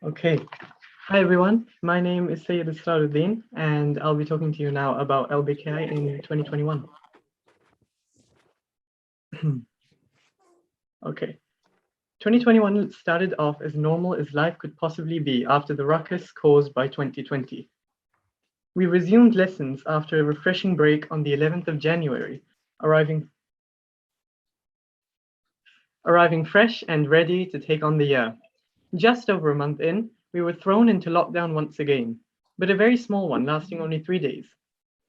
Okay. Hi, everyone. My name is Syed Israruddin, and I'll be talking to you now about LBKI in 2021. Okay. 2021 started off as normal as life could possibly be after the ruckus caused by 2020. We resumed lessons after a refreshing break on the 11th of January, arriving fresh and ready to take on the year. Just over a month in, we were thrown into lockdown once again, but a very small one lasting only 3 days.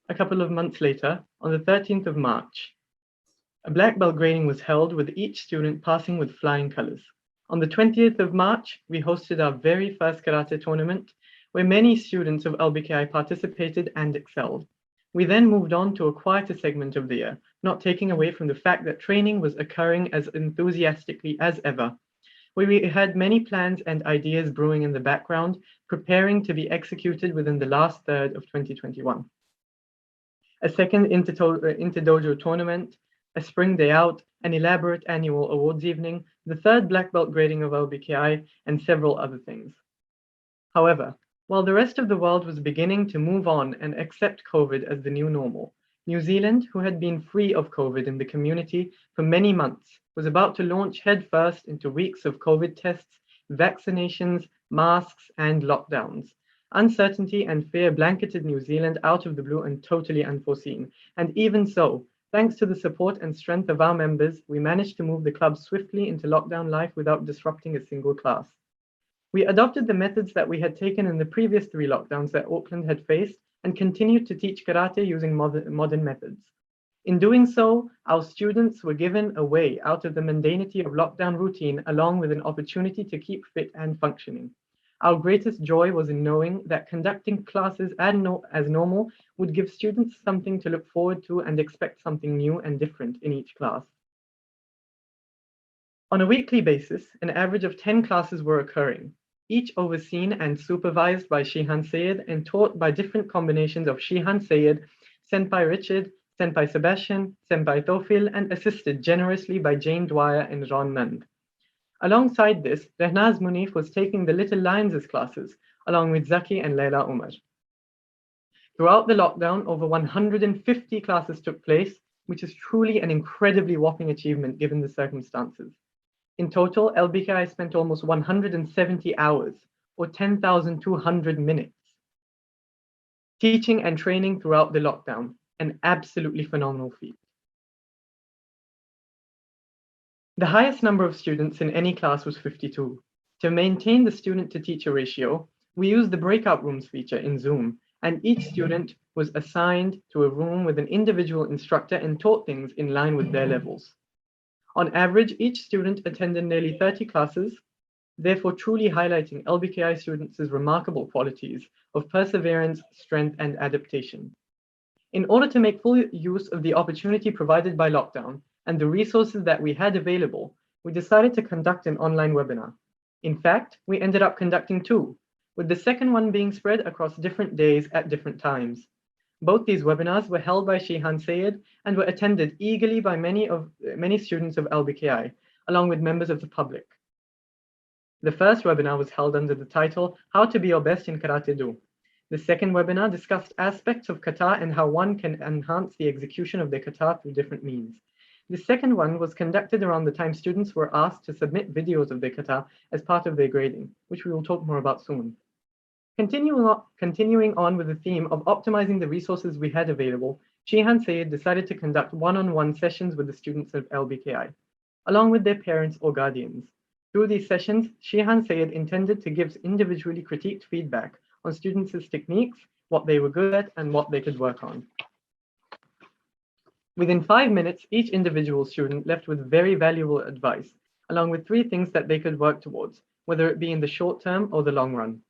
A couple of months later, on the 13th of March, a black belt grading was held with each student passing with flying colors. On the 20th of March, we hosted our very first karate tournament, where many students of LBKI participated and excelled. We then moved on to a quieter segment of the year, not taking away from the fact that training was occurring as enthusiastically as ever. We had many plans and ideas brewing in the background, preparing to be executed within the last third of 2021. A second inter-dojo tournament, a spring day out, an elaborate annual awards evening, the third black belt grading of LBKI, and several other things. However, while the rest of the world was beginning to move on and accept COVID as the new normal, New Zealand, who had been free of COVID in the community for many months, was about to launch headfirst into weeks of COVID tests, vaccinations, masks, and lockdowns. Uncertainty and fear blanketed New Zealand out of the blue and totally unforeseen. And even so, thanks to the support and strength of our members, we managed to move the club swiftly into lockdown life without disrupting a single class. We adopted the methods that we had taken in the previous 3 lockdowns that Auckland had faced and continued to teach karate using modern methods. In doing so, our students were given a way out of the mundanity of lockdown routine, along with an opportunity to keep fit and functioning. Our greatest joy was in knowing that conducting classes as normal would give students something to look forward to and expect something new and different in each class. On a weekly basis, an average of 10 classes were occurring, each overseen and supervised by Shihan Syed and taught by different combinations of Shihan Syed, Senpai Richard, Senpai Sebastian, Senpai Tofil, and assisted generously by Jane Dwyer and Ron Nund. Alongside this, Rehnaz Munif was taking the Little Lions' classes, along with Zaki and Leila Umar. Throughout the lockdown, over 150 classes took place, which is truly an incredibly whopping achievement given the circumstances. In total, LBKI spent almost 170 hours, or 10,200 minutes, teaching and training throughout the lockdown, an absolutely phenomenal feat. The highest number of students in any class was 52. To maintain the student-to-teacher ratio, we used the breakout rooms feature in Zoom, and each student was assigned to a room with an individual instructor and taught things in line with their levels. On average, each student attended nearly 30 classes, therefore truly highlighting LBKI students' remarkable qualities of perseverance, strength, and adaptation. In order to make full use of the opportunity provided by lockdown and the resources that we had available, we decided to conduct an online webinar. In fact, we ended up conducting 2, with the second one being spread across different days at different times. Both these webinars were held by Shihan Syed and were attended eagerly by many students of LBKI, along with members of the public. The first webinar was held under the title, How to Be Your Best in Karate Do. The second webinar discussed aspects of kata and how one can enhance the execution of their kata through different means. The second one was conducted around the time students were asked to submit videos of their kata as part of their grading, which we will talk more about soon. Continuing on with the theme of optimizing the resources we had available, Shihan Syed decided to conduct one-on-one sessions with the students of LBKI, along with their parents or guardians. Through these sessions, Shihan Syed intended to give individually critiqued feedback on students' techniques, what they were good at, and what they could work on. Within 5 minutes, each individual student left with very valuable advice, along with 3 things that they could work towards, whether it be in the short term or the long run.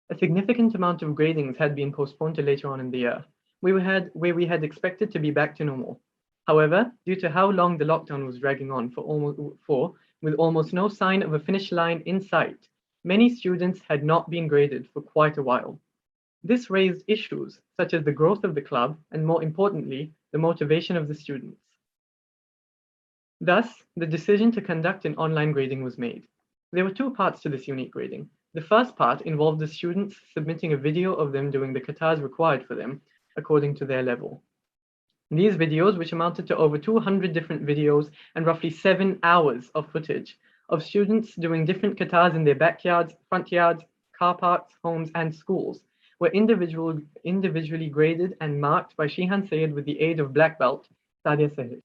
A significant amount of gradings had been postponed to later on in the year, where we had expected to be back to normal. However, due to how long the lockdown was dragging on with almost no sign of a finish line in sight, many students had not been graded for quite a while. This raised issues such as the growth of the club and, more importantly, the motivation of the students. Thus, the decision to conduct an online grading was made. There were 2 parts to this unique grading. The first part involved the students submitting a video of them doing the katas required for them, according to their level. These videos, which amounted to over 200 different videos and roughly 7 hours of footage of students doing different katas in their backyards, front yards, car parks, homes, and schools, were individually graded and marked by Shihan Sayed with the aid of black belt Sadia Sehaj.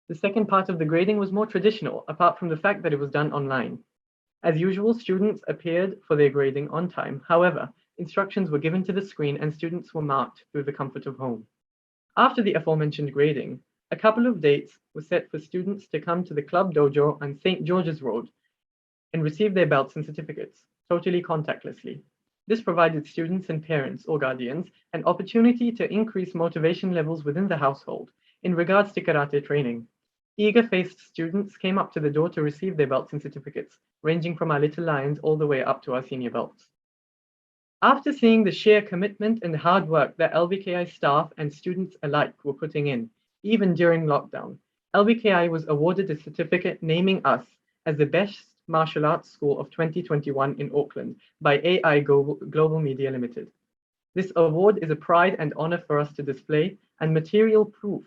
The second part of the grading was more traditional, apart from the fact that it was done online. As usual, students appeared for their grading on time. However, instructions were given to the screen and students were marked through the comfort of home. After the aforementioned grading, a couple of dates were set for students to come to the club dojo on St. George's Road and receive their belts and certificates, totally contactlessly. This provided students and parents or guardians an opportunity to increase motivation levels within the household in regards to karate training. Eager-faced students came up to the door to receive their belts and certificates, ranging from our little lions all the way up to our senior belts. After seeing the sheer commitment and hard work that LBKI staff and students alike were putting in, even during lockdown, LBKI was awarded a certificate naming us as the best martial arts school of 2021 in Auckland by AI Global Media Limited. This award is a pride and honor for us to display and material proof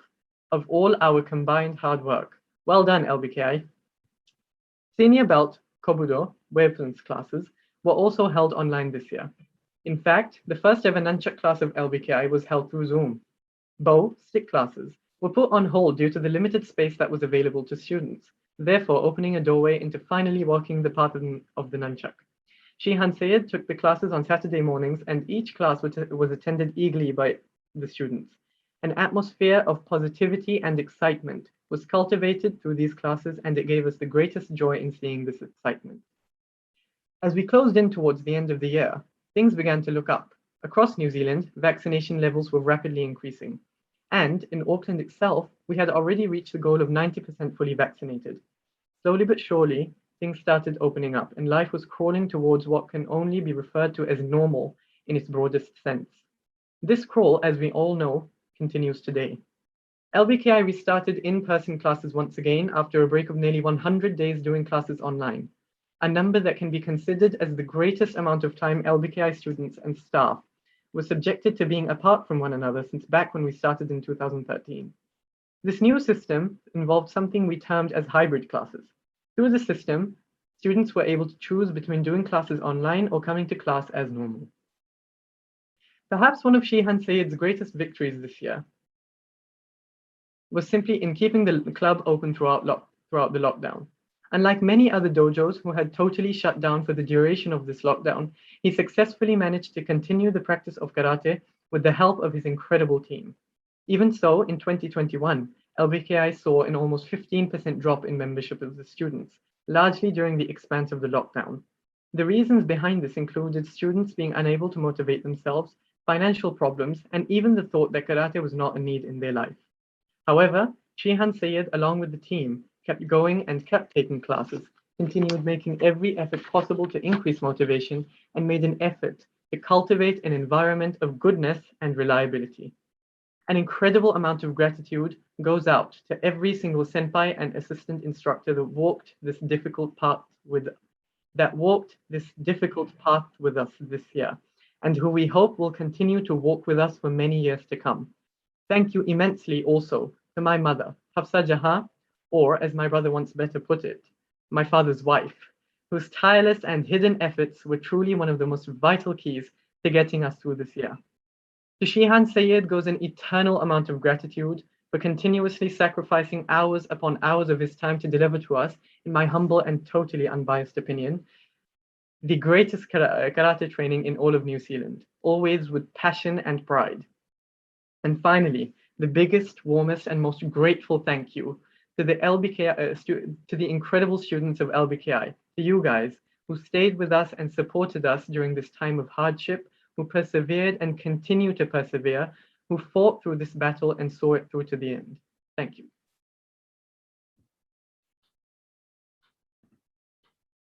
of all our combined hard work. Well done, LBKI. Senior belt Kobudo weapons classes were also held online this year. In fact, the first ever nunchuck class of LBKI was held through Zoom. Bow stick classes were put on hold due to the limited space that was available to students, therefore opening a doorway into finally walking the path of the nunchuck. Shihan Sayed took the classes on Saturday mornings, and each class was attended eagerly by the students. An atmosphere of positivity and excitement was cultivated through these classes, and it gave us the greatest joy in seeing this excitement. As we closed in towards the end of the year, things began to look up. Across New Zealand, vaccination levels were rapidly increasing. And in Auckland itself, we had already reached the goal of 90% fully vaccinated. Slowly but surely, things started opening up, and life was crawling towards what can only be referred to as normal in its broadest sense. This crawl, as we all know, continues today. LBKI restarted in-person classes once again after a break of nearly 100 days doing classes online, a number that can be considered as the greatest amount of time LBKI students and staff were subjected to being apart from one another since back when we started in 2013. This new system involved something we termed as hybrid classes. Through the system, students were able to choose between doing classes online or coming to class as normal. Perhaps one of Shihan Sayed's greatest victories this year was simply in keeping the club open throughout the lockdown. Unlike many other dojos who had totally shut down for the duration of this lockdown, he successfully managed to continue the practice of karate with the help of his incredible team. Even so, in 2021, LBKI saw an almost 15% drop in membership of the students, largely during the expanse of the lockdown. The reasons behind this included students being unable to motivate themselves, financial problems, and even the thought that karate was not a need in their life. However, Shihan Sayed, along with the team, kept going and kept taking classes, continued making every effort possible to increase motivation, and made an effort to cultivate an environment of goodness and reliability. An incredible amount of gratitude goes out to every single senpai and assistant instructor that walked this difficult path with us this year, and who we hope will continue to walk with us for many years to come. Thank you immensely also to my mother, Hafsa Jahan, or as my brother once better put it, my father's wife, whose tireless and hidden efforts were truly one of the most vital keys to getting us through this year. To Shihan Sayed goes an eternal amount of gratitude for continuously sacrificing hours upon hours of his time to deliver to us, in my humble and totally unbiased opinion, the greatest karate training in all of New Zealand, always with passion and pride. And finally, the biggest, warmest, and most grateful thank you to the to the incredible students of LBKI, to you guys who stayed with us and supported us during this time of hardship, who persevered and continue to persevere, who fought through this battle and saw it through to the end. Thank you.